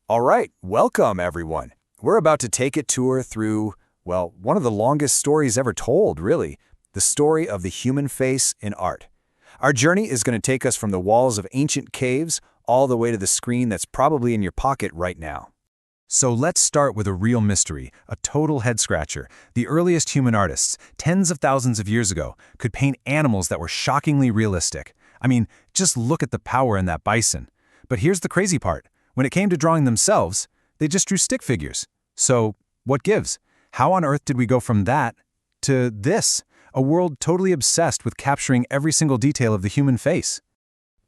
All right, welcome everyone. We're about to take a tour through, well, one of the longest stories ever told, really, the story of the human face in art. Our journey is going to take us from the walls of ancient caves all the way to the screen that's probably in your pocket right now. So let's start with a real mystery, a total head-scratcher. The earliest human artists, tens of thousands of years ago, could paint animals that were shockingly realistic. I mean, just look at the power in that bison. But here's the crazy part. When it came to drawing themselves, they just drew stick figures. So, what gives? How on earth did we go from that to this? A world totally obsessed with capturing every single detail of the human face.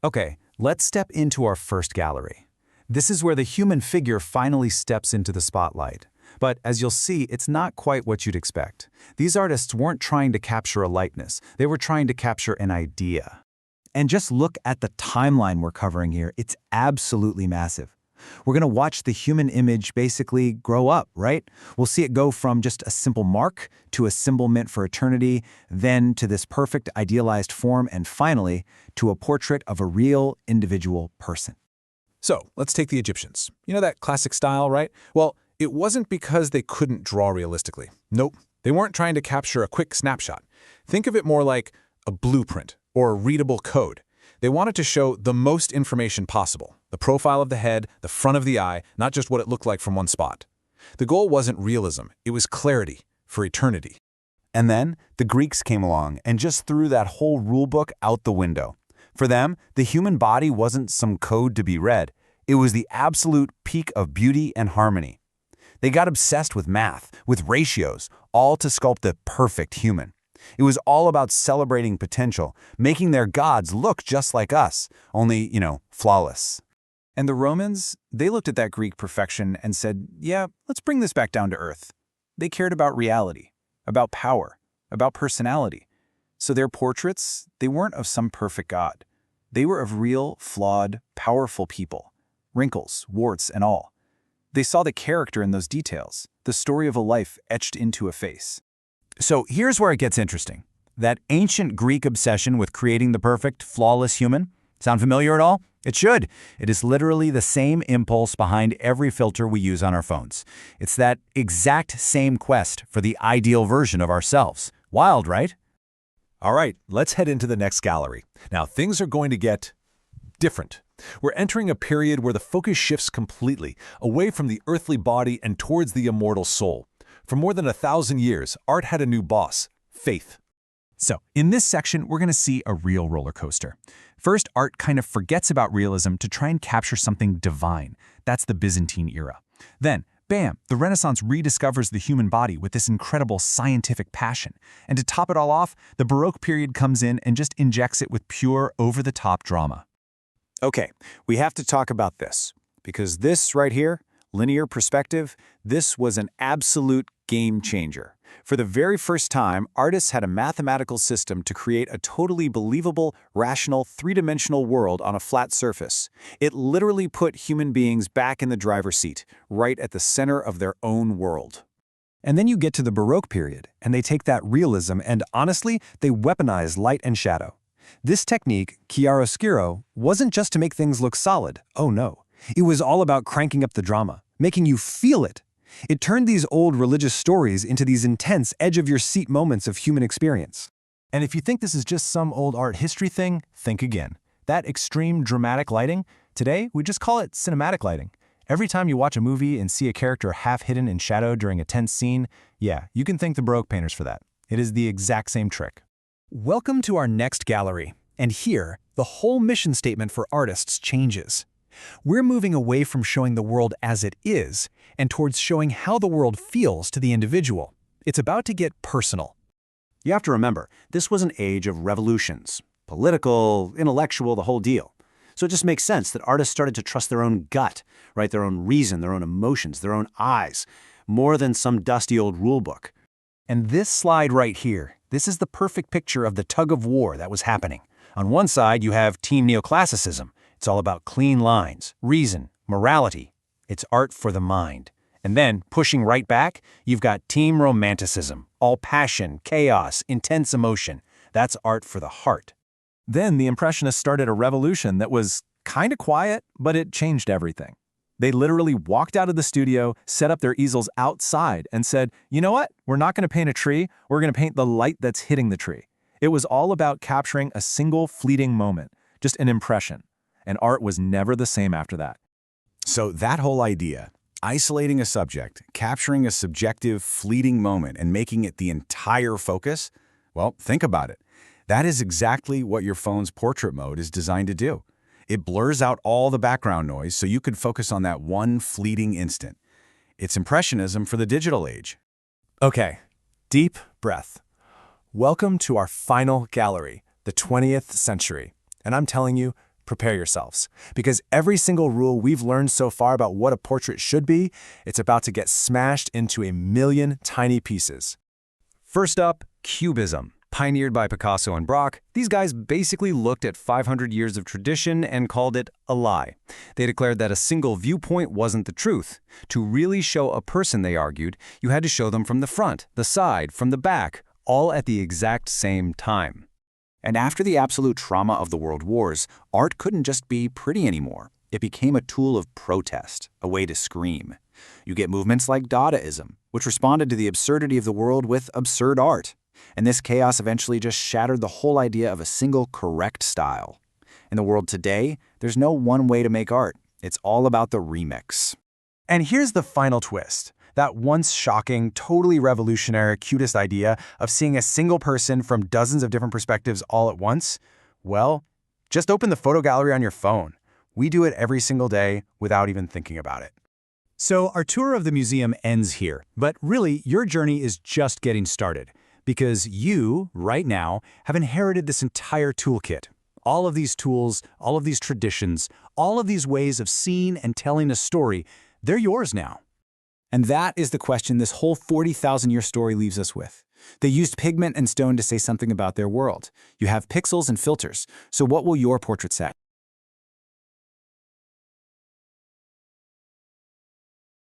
Okay, let's step into our first gallery. This is where the human figure finally steps into the spotlight. But as you'll see, it's not quite what you'd expect. These artists weren't trying to capture a likeness. They were trying to capture an idea. And just look at the timeline we're covering here. It's absolutely massive. We're going to watch the human image basically grow up, right? We'll see it go from just a simple mark to a symbol meant for eternity, then to this perfect idealized form, and finally to a portrait of a real individual person. So, let's take the Egyptians. You know that classic style, right? Well, it wasn't because they couldn't draw realistically. Nope, they weren't trying to capture a quick snapshot. Think of it more like a blueprint or a readable code. They wanted to show the most information possible, the profile of the head, the front of the eye, not just what it looked like from one spot. The goal wasn't realism, it was clarity for eternity. And then the Greeks came along and just threw that whole rulebook out the window. For them, the human body wasn't some code to be read. It was the absolute peak of beauty and harmony. They got obsessed with math, with ratios, all to sculpt the perfect human. It was all about celebrating potential, making their gods look just like us, only, flawless. And the Romans, they looked at that Greek perfection and said, yeah, let's bring this back down to earth. They cared about reality, about power, about personality. So their portraits, they weren't of some perfect god. They were of real, flawed, powerful people, wrinkles, warts, and all. They saw the character in those details, the story of a life etched into a face. So here's where it gets interesting. That ancient Greek obsession with creating the perfect, flawless human, sound familiar at all? It should. It is literally the same impulse behind every filter we use on our phones. It's that exact same quest for the ideal version of ourselves. Wild, right? All right, let's head into the next gallery. Now, things are going to get different. We're entering a period where the focus shifts completely, away from the earthly body and towards the immortal soul. For more than 1,000 years, art had a new boss, faith. So, in this section, we're going to see a real roller coaster. First, art kind of forgets about realism to try and capture something divine. That's the Byzantine era. Then, bam, the Renaissance rediscovers the human body with this incredible scientific passion. And to top it all off, the Baroque period comes in and just injects it with pure, over-the-top drama. Okay, we have to talk about this, because this right here, linear perspective, this was an absolute game changer. For the very first time, artists had a mathematical system to create a totally believable, rational, three-dimensional world on a flat surface. It literally put human beings back in the driver's seat, right at the center of their own world. And then you get to the Baroque period, and they take that realism and, honestly, they weaponize light and shadow. This technique, chiaroscuro, wasn't just to make things look solid. Oh no. It was all about cranking up the drama, making you feel it. It turned these old religious stories into these intense, edge-of-your-seat moments of human experience. And if you think this is just some old art history thing, think again. That extreme dramatic lighting, today we just call it cinematic lighting. Every time you watch a movie and see a character half hidden in shadow during a tense scene, yeah, you can thank the Baroque painters for that. It is the exact same trick. Welcome to our next gallery. And here, the whole mission statement for artists changes. We're moving away from showing the world as it is and towards showing how the world feels to the individual. It's about to get personal. You have to remember, this was an age of revolutions. Political, intellectual, the whole deal. So it just makes sense that artists started to trust their own gut, right? Their own reason, their own emotions, their own eyes, more than some dusty old rulebook. And this slide right here, this is the perfect picture of the tug of war that was happening. On one side, you have Team Neoclassicism. It's all about clean lines, reason, morality. It's art for the mind. And then, pushing right back, you've got Team Romanticism. All passion, chaos, intense emotion. That's art for the heart. Then the Impressionists started a revolution that was kind of quiet, but it changed everything. They literally walked out of the studio, set up their easels outside, and said, you know what? We're not going to paint a tree, we're going to paint the light that's hitting the tree. It was all about capturing a single fleeting moment, just an impression. And art was never the same after that. So that whole idea, isolating a subject, capturing a subjective, fleeting moment, and making it the entire focus, well, think about it. That is exactly what your phone's portrait mode is designed to do. It blurs out all the background noise so you could focus on that one fleeting instant. It's impressionism for the digital age. Okay, deep breath. Welcome to our final gallery, the 20th century. And I'm telling you, prepare yourselves. Because every single rule we've learned so far about what a portrait should be, it's about to get smashed into a million tiny pieces. First up, Cubism. Pioneered by Picasso and Braque, these guys basically looked at 500 years of tradition and called it a lie. They declared that a single viewpoint wasn't the truth. To really show a person, they argued, you had to show them from the front, the side, from the back, all at the exact same time. And after the absolute trauma of the World Wars, art couldn't just be pretty anymore. It became a tool of protest, a way to scream. You get movements like Dadaism, which responded to the absurdity of the world with absurd art. And this chaos eventually just shattered the whole idea of a single correct style. In the world today, there's no one way to make art. It's all about the remix. And here's the final twist. That once shocking, totally revolutionary, cutest idea of seeing a single person from dozens of different perspectives all at once, well, just open the photo gallery on your phone. We do it every single day without even thinking about it. So our tour of the museum ends here, but really your journey is just getting started. Because you, right now, have inherited this entire toolkit. All of these tools, all of these traditions, all of these ways of seeing and telling a story, they're yours now. And that is the question this whole 40,000-year story leaves us with. They used pigment and stone to say something about their world. You have pixels and filters. So what will your portrait say?